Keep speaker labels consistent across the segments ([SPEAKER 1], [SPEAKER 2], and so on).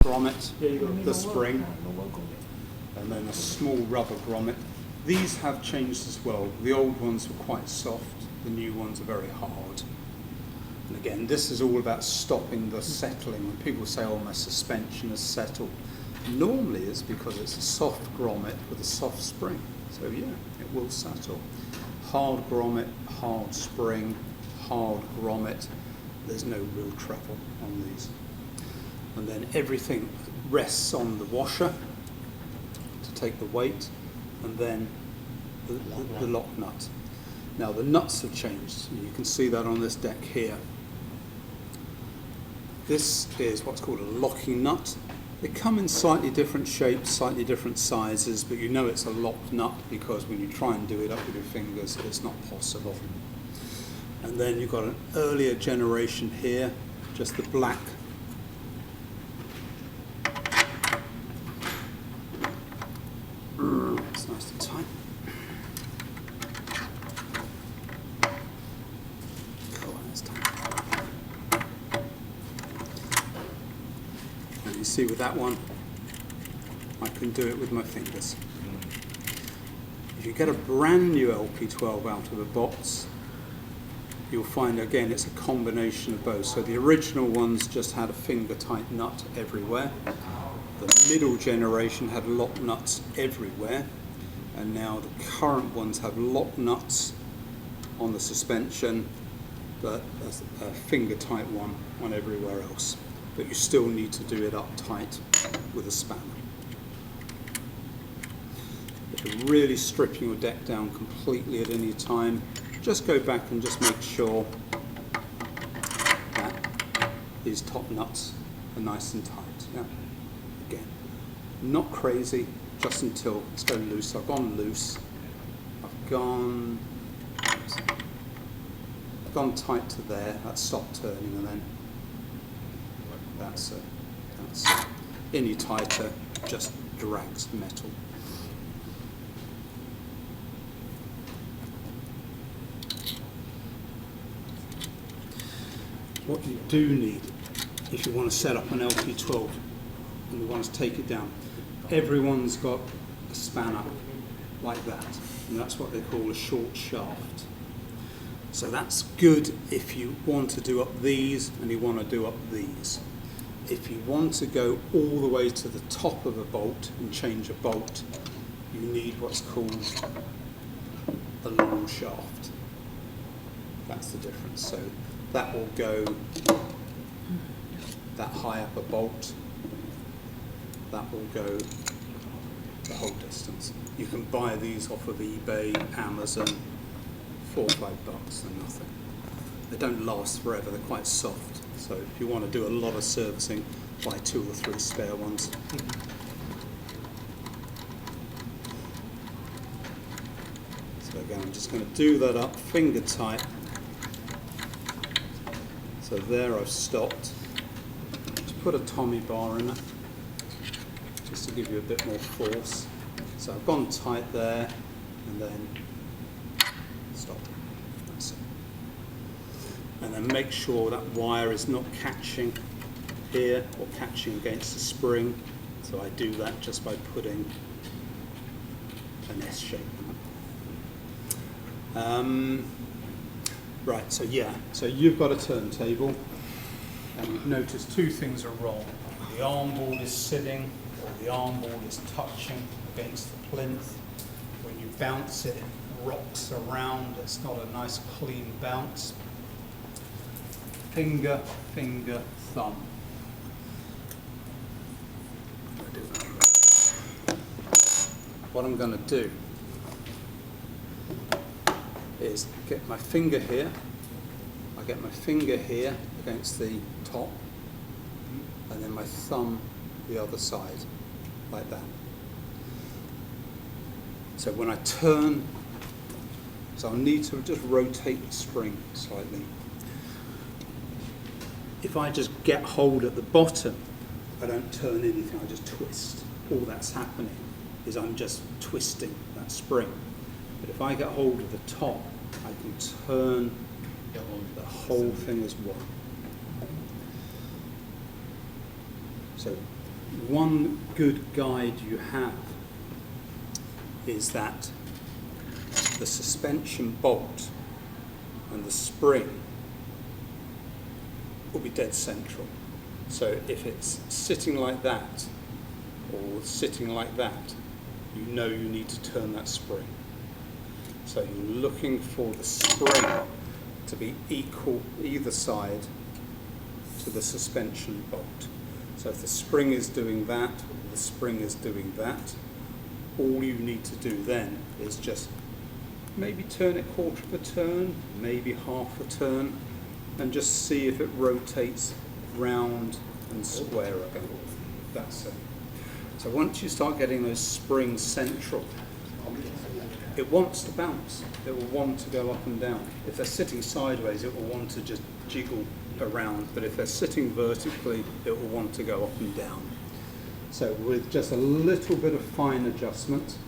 [SPEAKER 1] grommet, the spring, and then a small rubber grommet. These have changed as well. The old ones were quite soft, the new ones are very hard. And again, this is all about stopping the settling. When people say, oh, my suspension has settled, normally it's because it's a soft grommet with a soft spring. So yeah, it will settle. Hard grommet, hard spring, hard grommet. There's no real treble on these. And then everything rests on the washer to take the weight, and then the lock nut. Now the nuts have changed. You can see that on this deck here. This is what's called a locking nut. They come in slightly different shapes, slightly different sizes, but you know it's a lock nut because when you try and do it up with your fingers, it's not possible. And then you've got an earlier generation here, just the black. It's nice and tight. Cool, that's tight. And you see with that one, I can do it with my fingers. If you get a brand new LP12 out of a box, you'll find again it's a combination of both. So the original ones just had a finger tight nut everywhere. The middle generation had lock nuts everywhere, and now the current ones have lock nuts on the suspension, but a finger tight one on everywhere else. But you still need to do it up tight with a spanner. If you're really stripping your deck down completely at any time, just go back and just make sure that these top nuts are nice and tight. Yeah. Again, not crazy, just until it's going loose. I've gone loose. I've gone tight to there. That's stopped turning, and then that's it. Any tighter just drags metal. What you do need, if you want to set up an LP12 and you want to take it down, everyone's got a spanner like that, and that's what they call a short shaft. So that's good if you want to do up these and you want to do up these. If you want to go all the way to the top of a bolt and change a bolt, you need what's called a long shaft. That's the difference. So that will go that high up a bolt, that will go the whole distance. You can buy these off of eBay, Amazon, $4 or $5, they're nothing. They don't last forever, they're quite soft. So if you want to do a lot of servicing, buy 2 or 3 spare ones. So again, I'm just going to do that up, finger tight. So there I've stopped. Just put a Tommy bar in it, just to give you a bit more force. So I've gone tight there, and then stop. That's it. And then make sure that wire is not catching here or catching against the spring. So I do that just by putting an S shape in it. Right, so yeah, so you've got a turntable, and you've noticed 2 things are wrong. The arm board is sitting, or the arm board is touching against the plinth. When you bounce it, it rocks around. It's not a nice clean bounce. Finger, finger, thumb. What I'm going to do is get my finger here, I get my finger here against the top, and then my thumb the other side, like that. So when I turn, so I'll need to just rotate the spring slightly. If I just get hold at the bottom, I don't turn anything, I just twist. All that's happening is I'm just twisting that spring. But if I get hold of the top, I can turn the whole thing as one. So one good guide you have is that the suspension bolt and the spring will be dead central. So if it's sitting like that or sitting like that, you know you need to turn that spring. So you're looking for the spring to be equal either side to the suspension bolt. So if the spring is doing that, or the spring is doing that, all you need to do then is just maybe turn it quarter of a turn, maybe half a turn, and just see if it rotates round and square again. That's it. So once you start getting those springs central, it wants to bounce. It will want to go up and down. If they're sitting sideways, it will want to just jiggle around, but if they're sitting vertically, it will want to go up and down. So with just a little bit of fine adjustment,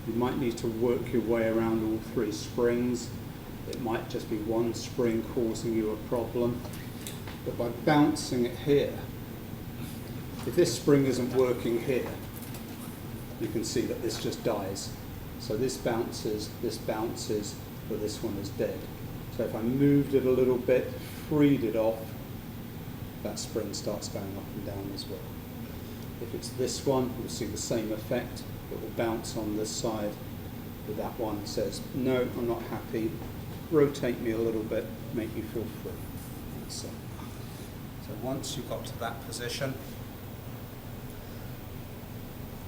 [SPEAKER 1] you might need to work your way around all three springs. It might just be one spring causing you a problem, but by bouncing it here, if this spring isn't working here, you can see that this just dies. So this bounces, but this one is dead. So if I moved it a little bit, freed it off, that spring starts going up and down as well. If it's this one, you'll see the same effect. It will bounce on this side, but that one says, no, I'm not happy, rotate me a little bit, make me feel free. So once you've got to that position,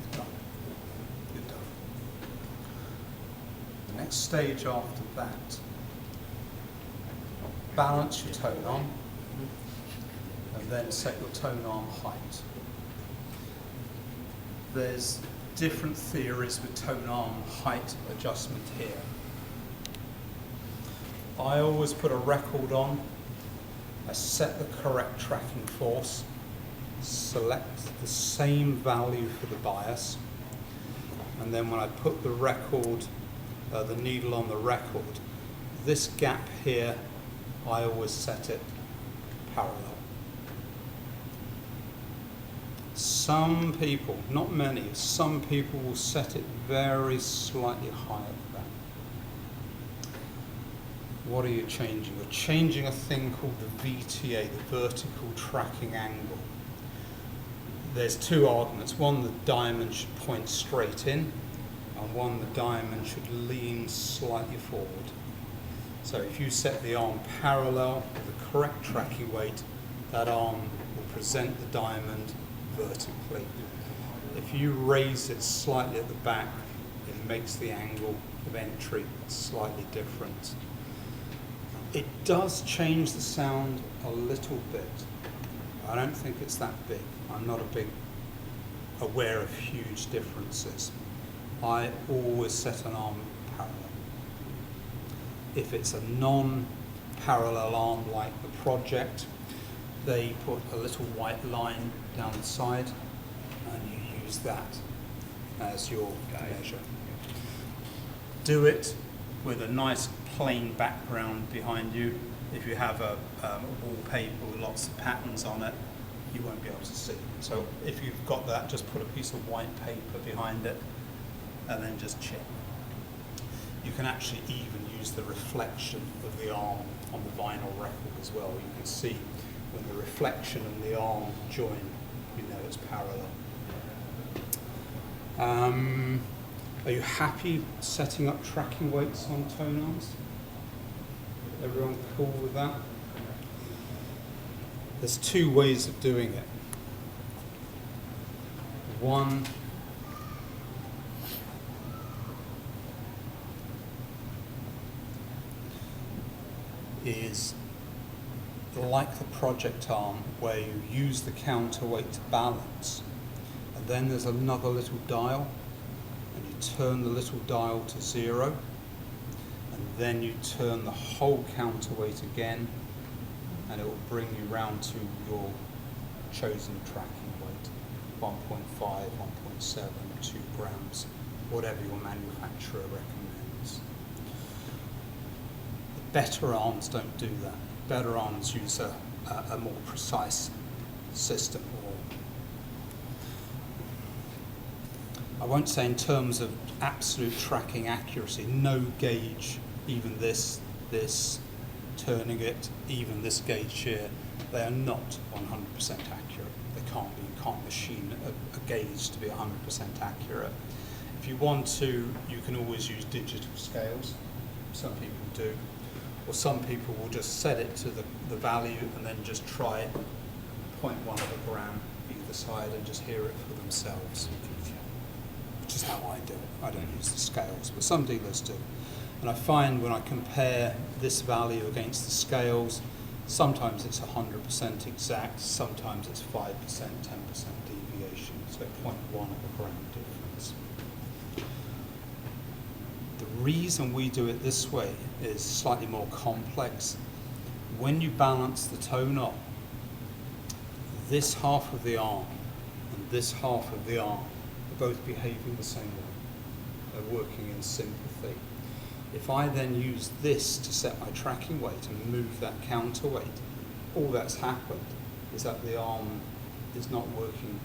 [SPEAKER 1] you're done. You're done. The next stage after that, balance your tone arm, and then set your tone arm height. There's different theories with tone arm height adjustment here. I always put a record on, I set the correct tracking force, select the same value for the bias, and then when I put the record, the needle on the record, this gap here, I always set it parallel. Some people, not many, some people will set it very slightly higher than that. What are you changing? You're changing a thing called the VTA, the vertical tracking angle. There's two arguments. One, the diamond should point straight in, and one, the diamond should lean slightly forward. So if you set the arm parallel with the correct tracking weight, that arm will present the diamond vertically. If you raise it slightly at the back, it makes the angle of entry slightly different. It does change the sound a little bit. I don't think it's that big. I'm not aware of huge differences. I always set an arm parallel. If it's a non-parallel arm like the Project, they put a little white line down the side and you use that as your measure. Do it with a nice plain background behind you. If you have a wallpaper with lots of patterns on it, you won't be able to see. So if you've got that, just put a piece of white paper behind it and then just check. You can actually even use the reflection of the arm on the vinyl record as well. You can see when the reflection and the arm join, you know it's parallel. Are you happy setting up tracking weights on tone arms? Everyone cool with that? There's two ways of doing it. One, is like the Project arm, where you use the counterweight to balance, and then there's another little dial, and you turn the little dial to 0, and then you turn the whole counterweight again, and it will bring you round to your chosen tracking weight, 1.5, 1.7, 2 grams, whatever your manufacturer recommends. The better arms don't do that. Better arms use a more precise system, or won't say in terms of absolute tracking accuracy, no gauge, even this, turning it, even this gauge here, they are not 100% accurate. They can't be. You can't machine a gauge to be 100% accurate. If you want to, you can always use digital scales. Some people do. Or some people will just set it to the value and then just try 0.1 of a gram either side and just hear it for themselves, which is how I do it. I don't use the scales, but some dealers do. And I find when I compare this value against the scales, sometimes it's 100% exact, sometimes it's 5%, 10% deviation, so 0.1 of a gram difference. The reason we do it this way is slightly more complex. When you balance the tonearm, this half of the arm and this half of the arm are both behaving the same way. They're working in sympathy. If I then use this to set my tracking weight and move that counterweight, all that's happened is that the arm is not working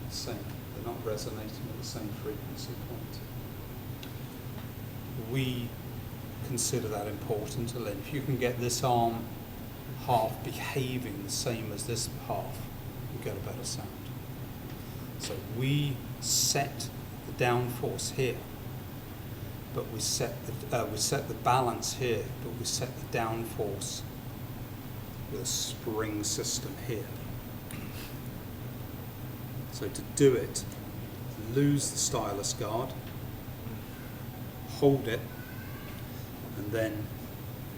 [SPEAKER 1] the same. They're not resonating at the same frequency point. We consider that important to Linn. If you can get this arm half behaving the same as this half, you get a better sound. So we set the downforce here, but we set the balance here, but we set the downforce with a spring system here. So to do it, lose the stylus guard, hold it, and then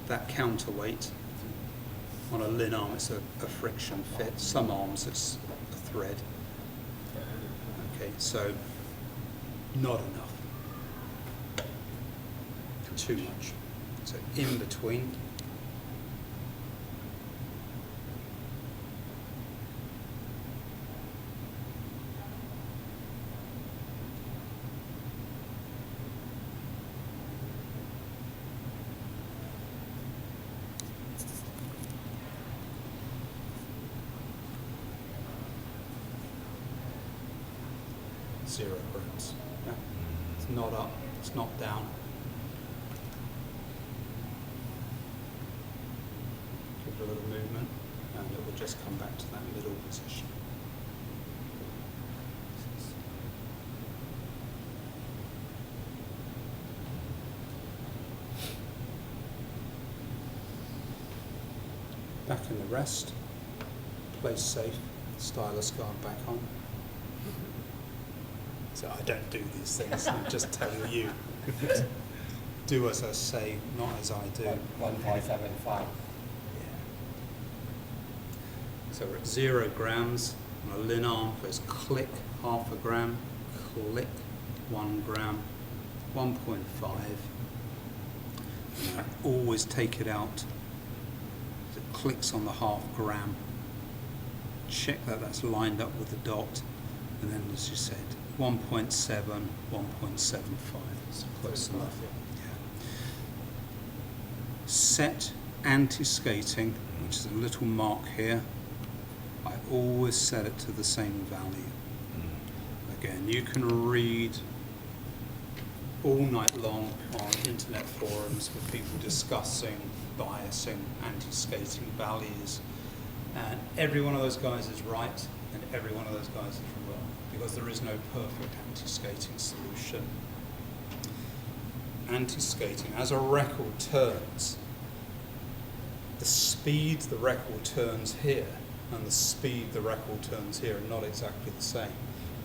[SPEAKER 1] that counterweight on a Linn arm, it's a friction fit. Some arms it's a thread. Okay, so not enough. Too much. So in between. Zero grams. Yeah. It's not up, it's not down. Give it a little movement and it will just come back to that middle position. Back in the rest, place safe, stylus guard back on. So I don't do these things, I'm just telling you. Do as I say, not as I do.
[SPEAKER 2] 1575.
[SPEAKER 1] Yeah. So we're at 0 grams on a Linn arm, first click half a gram, click 1 gram, 1.5. And I always take it out. So it clicks on the half gram. Check that that's lined up with the dot. And then, as you said, 1.7, 1.75. It's close enough. Yeah. Set anti-skating, which is a little mark here. I always set it to the same value. Again, you can read all night long on internet forums with people discussing, biasing, anti-skating values. And every one of those guys is right, and every one of those guys is wrong, because there is no perfect anti-skating solution. Anti-skating, as a record turns, the speed the record turns here and the speed the record turns here are not exactly the same.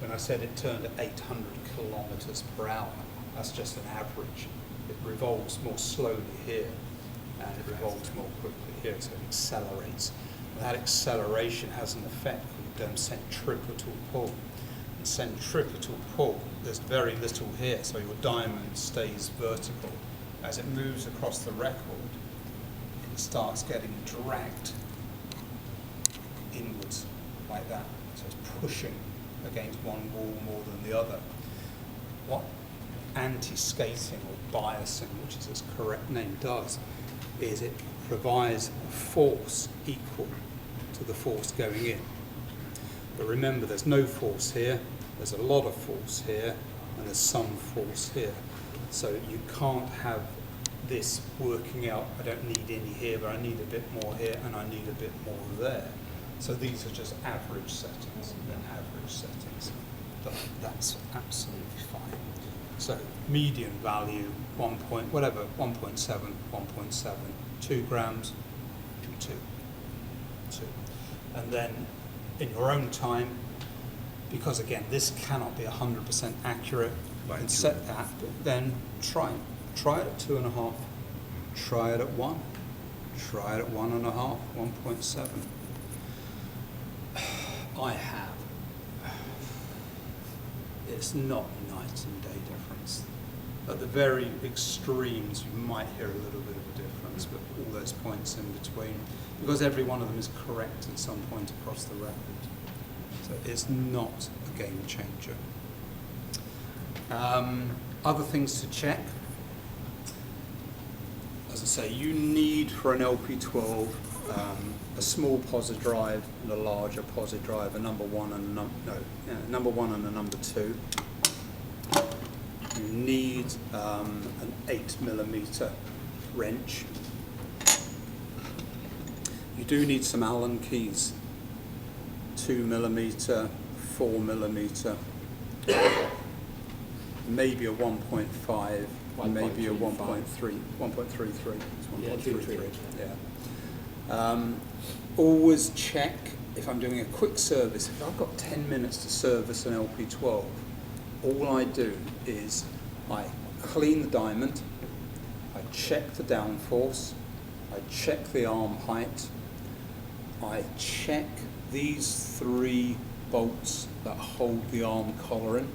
[SPEAKER 1] When I said it turned at 800 kilometers per hour, that's just an average. It revolves more slowly here, and it revolves more quickly here, so it accelerates. And that acceleration has an effect called centripetal pull. And centripetal pull, there's very little here, so your diamond stays vertical. As it moves across the record, it starts getting dragged inwards like that. So it's pushing against one wall more than the other. What anti-skating or biasing, which is its correct name, does is it provides a force equal to the force going in. But remember, there's no force here, there's a lot of force here, and there's some force here. So you can't have this working out, I don't need any here, but I need a bit more here, and I need a bit more there. So these are just average settings, That's absolutely fine. So median value, 1.7, 2 grams, 2. And then in your own time, because again, this cannot be 100% accurate, and set that, but then try it. Try it at 2.5, try it at 1, try it at 1.5, 1.7. I have. It's not night and day difference. At the very extremes, you might hear a little bit of a difference, but all those points in between, because every one of them is correct at some point across the record. So it's not a game changer. Other things to check. As I say, you need for an LP12 a small posi drive and a larger posi drive, a number 1 and a number 1 and a number 2. You need an 8mm wrench. You do need some Allen keys, 2mm, 4mm, maybe a 1.5, maybe a 1.33. It's 1.33. Yeah. Always check if I'm doing a quick service. If I've got 10 minutes to service an LP12, all I do is I clean the diamond, I check the downforce, I check the arm height, I check these 3 bolts that hold the arm collar in.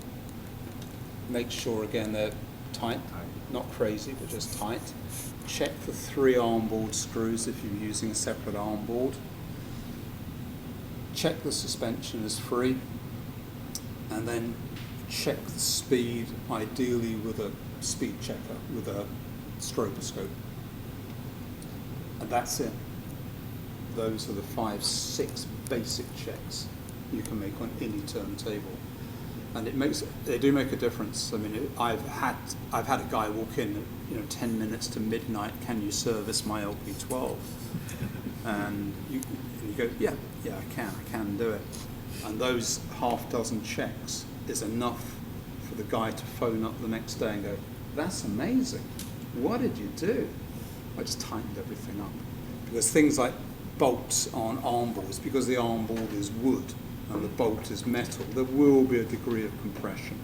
[SPEAKER 1] Make sure again they're tight, not crazy, but just tight. Check the 3 arm board screws if you're using a separate arm board. Check the suspension is free, and then check the speed, ideally with a speed checker, with a stroboscope. And that's it. Those are the 5-6 basic checks you can make on any turntable. And they do make a difference. I mean, I've had a guy walk in, 10 minutes to midnight. Can you service my LP12? And you go, yeah, I can do it. And those half dozen checks is enough for the guy to phone up the next day and go, that's amazing. What did you do? I just tightened everything up. Because things like bolts on arm boards, because the arm board is wood and the bolt is metal, there will be a degree of compression.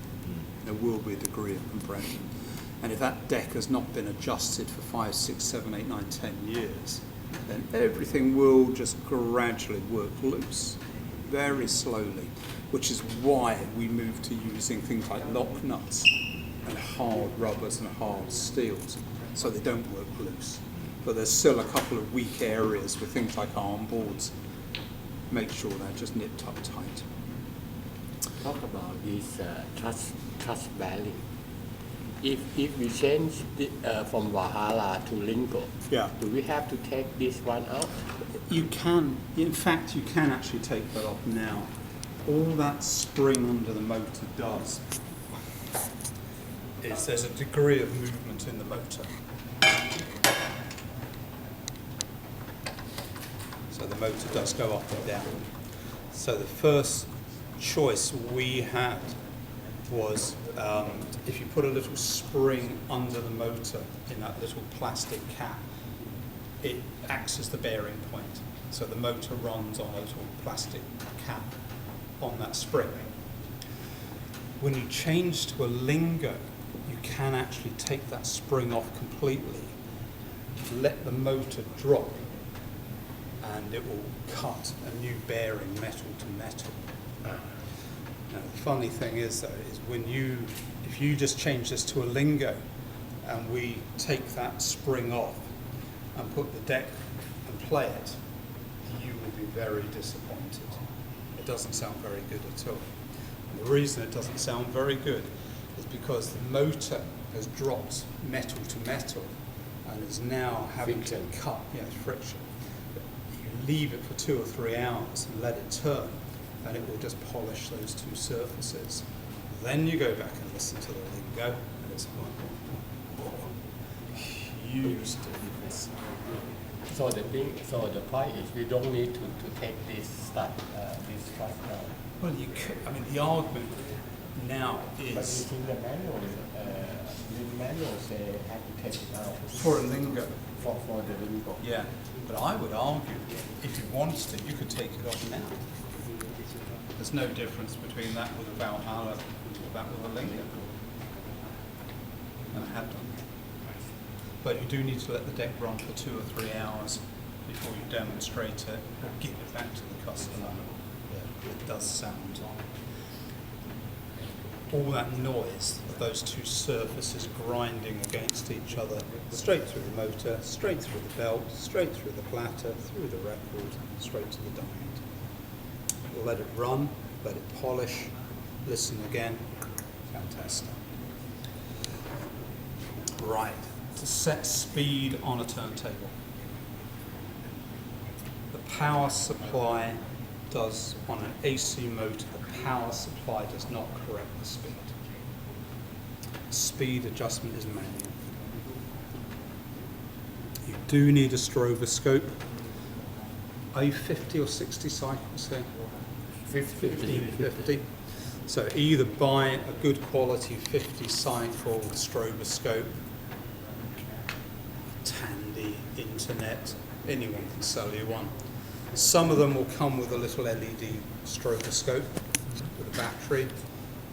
[SPEAKER 1] There will be a degree of compression. And if that deck has not been adjusted for 5, 6, 7, 8, 9, 10 years, then everything will just gradually work loose, very slowly, which is why we move to using things like lock nuts and hard rubbers and hard steels, so they don't work loose. But there's still a couple of weak areas with things like arm boards. Make sure they're just nipped up tight.
[SPEAKER 2] Talk about this trust value. If we change from Valhalla to Lingo, do we have to take this one out?
[SPEAKER 1] You can. In fact, you can actually take that off now. All that spring under the motor does is there's a degree of movement in the motor. So the motor does go up and down. So the first choice we had was if you put a little spring under the motor in that little plastic cap, it acts as the bearing point. So the motor runs on a little plastic cap on that spring. When you change to a Lingo, you can actually take that spring off completely, let the motor drop, and it will cut a new bearing metal to metal. Now, the funny thing is, though, is if you just change this to a Lingo and we take that spring off and put the deck and play it, you will be very disappointed. It doesn't sound very good at all. And the reason it doesn't sound very good is because the motor has dropped metal to metal and is now having to cut, friction. You leave it for 2 or 3 hours and let it turn, and it will just polish those two surfaces. Then you go back and listen to the lingo, and it's huge difference.
[SPEAKER 2] So the point is we don't need to take this stuff down.
[SPEAKER 1] Well, you could, I mean, the argument now
[SPEAKER 2] But
[SPEAKER 1] is
[SPEAKER 2] in the manual say have to take it out
[SPEAKER 1] for a lingo.
[SPEAKER 2] for the lingo.
[SPEAKER 1] Yeah, but I would argue if you wanted to, you could take it off now. There's no difference between that with a Valhalla or that with a lingo. And I have done. But you do need to let the deck run for 2 or 3 hours before you demonstrate it or give it back to the customer. Yeah, it does sound. All that noise of those two surfaces grinding against each other, straight through the motor, straight through the belt, straight through the platter, through the record, straight to the diode. Let it run, let it polish, listen again. Fantastic. Right, to set speed on a turntable. The power supply does, on an AC motor, the power supply does not correct the speed. Speed adjustment is manual. You do need a stroboscope. Are you 50 or 60 cycles here? 50. So either buy a good quality 50 cycle stroboscope, Tandy, internet, anyone can sell you one. Some of them will come with a little LED stroboscope with a battery.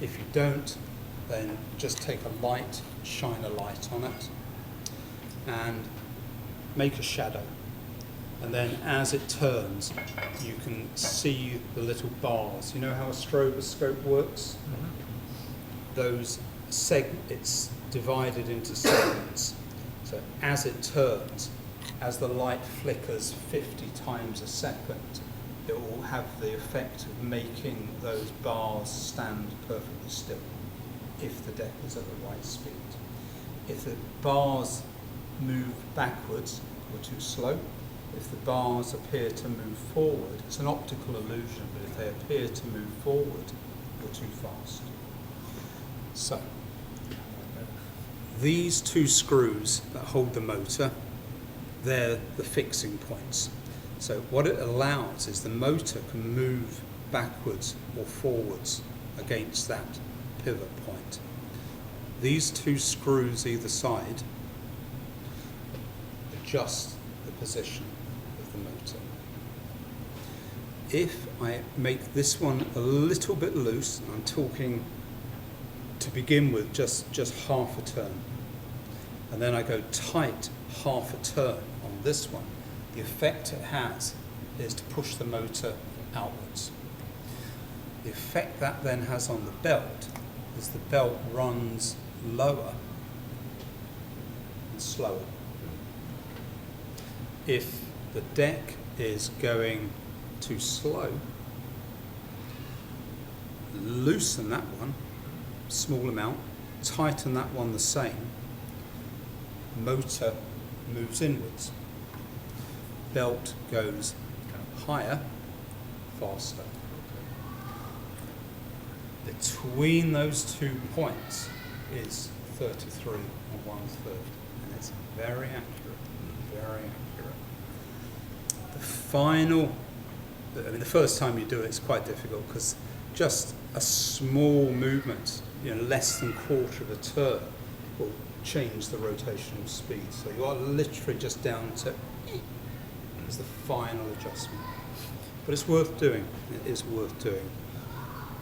[SPEAKER 1] If you don't, then just take a light, shine a light on it, and make a shadow. And then as it turns, you can see the little bars. You know how a stroboscope works? It's divided into segments. So as it turns, as the light flickers 50 times a second, it will have the effect of making those bars stand perfectly still if the deck is at the right speed. If the bars move backwards, you're too slow. If the bars appear to move forward, it's an optical illusion, but if they appear to move forward, you're too fast. So, these two screws that hold the motor, they're the fixing points. So what it allows is the motor can move backwards or forwards against that pivot point. These two screws either side adjust the position of the motor. If I make this one a little bit loose, I'm talking to begin with just half a turn, and then I go tight half a turn on this one, the effect it has is to push the motor outwards. The effect that then has on the belt is the belt runs lower and slower. If the deck is going too slow, loosen that one, small amount, tighten that one the same, motor moves inwards, belt goes higher, faster. Between those 2 points is 33 and 1/3, and it's very accurate, very accurate. The first time you do it, it's quite difficult because just a small movement, less than quarter of a turn, will change the rotational speed. So you are literally just down to is the final adjustment. But it's worth doing. It is worth doing.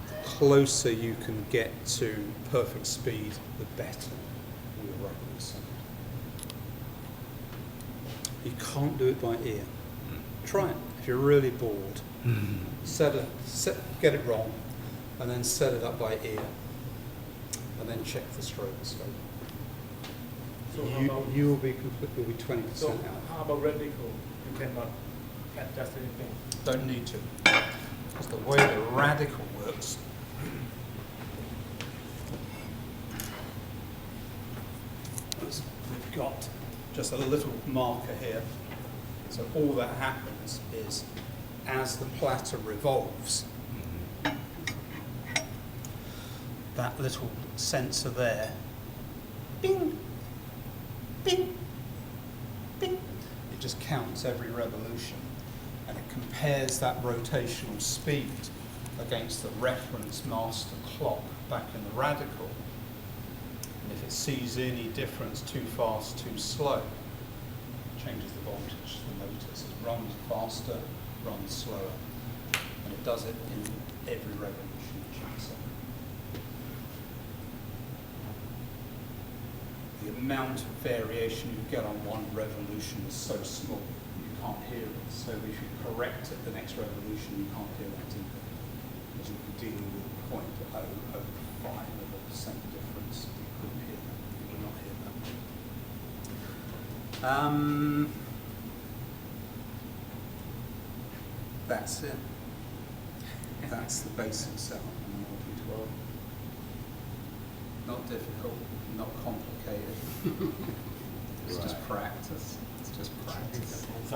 [SPEAKER 1] The closer you can get to perfect speed, the better your rubber will sound. You can't do it by ear. Try it. If you're really bored, get it wrong, and then set it up by ear, and then check the stroboscope.
[SPEAKER 3] So
[SPEAKER 1] You will be 20%
[SPEAKER 3] So
[SPEAKER 1] out.
[SPEAKER 3] how about radical? You cannot adjust anything.
[SPEAKER 1] Don't need to. Because the way the radical works, is we've got just a little marker here. So all that happens is as the platter revolves, that little sensor there, bing, bing, bing. It just counts every revolution, and it compares that rotational speed against the reference master clock back in the radical. And if it sees any difference, too fast, too slow, it changes the voltage to the motor. So it runs faster, runs slower, and it does it in every revolution it checks on. The amount of variation you get on one revolution is so small you can't hear it. So if you correct it the next revolution, you can't hear that either. Because you'll be dealing with 0.005% difference. You couldn't hear that. You would not hear that. That's it. That's the basic setup on an LP12. Not difficult, not complicated. It's just practice. It's just practice.